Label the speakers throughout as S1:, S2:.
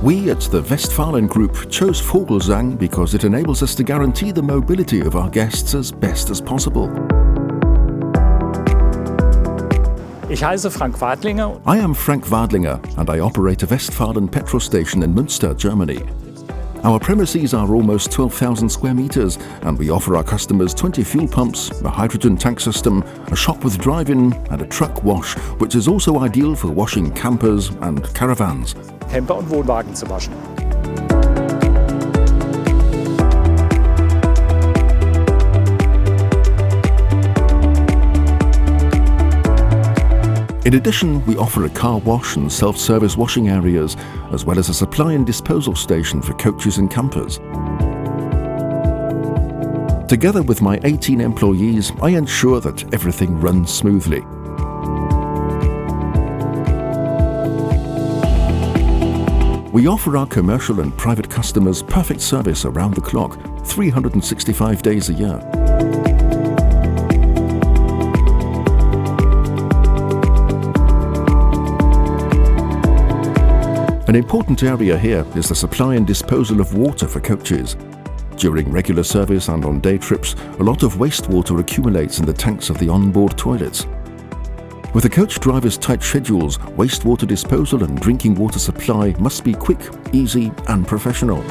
S1: We at the Westfalen Group chose Vogelsang because it enables us to guarantee the mobility of our guests as best as possible.
S2: Ich heiße Frank Wadlinger.
S1: I am Frank Wadlinger and I operate a Westfalen petrol station in Münster, Germany. Our premises are almost 12,000 square meters and we offer our customers 20 fuel pumps, a hydrogen tank system, a shop with drive-in and a truck wash, which is also ideal for washing campers and caravans.
S2: Camper und Wohnwagen zu waschen.
S1: In addition, we offer a car wash and self-service washing areas, as well as a supply and disposal station for coaches and campers. Together with my 18 employees, I ensure that everything runs smoothly. We offer our commercial and private customers perfect service around the clock, 365 days a year. An important area here is the supply and disposal of water for coaches. During regular service and on day trips, a lot of wastewater accumulates in the tanks of the onboard toilets. With the coach drivers' tight schedules, wastewater disposal and drinking water supply must be quick, easy and professional.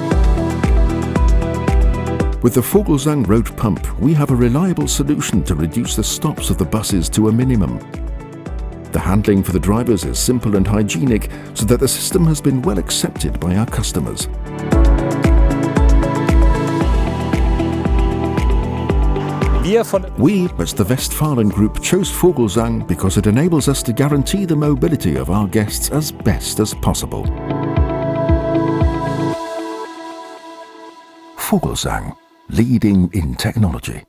S1: With the Vogelsang road pump, we have a reliable solution to reduce the stops of the buses to a minimum. The handling for the drivers is simple and hygienic, so that the system has been well accepted by our customers. We, as the Westfalen Group, chose Vogelsang because it enables us to guarantee the mobility of our guests as best as possible. Vogelsang, leading in technology.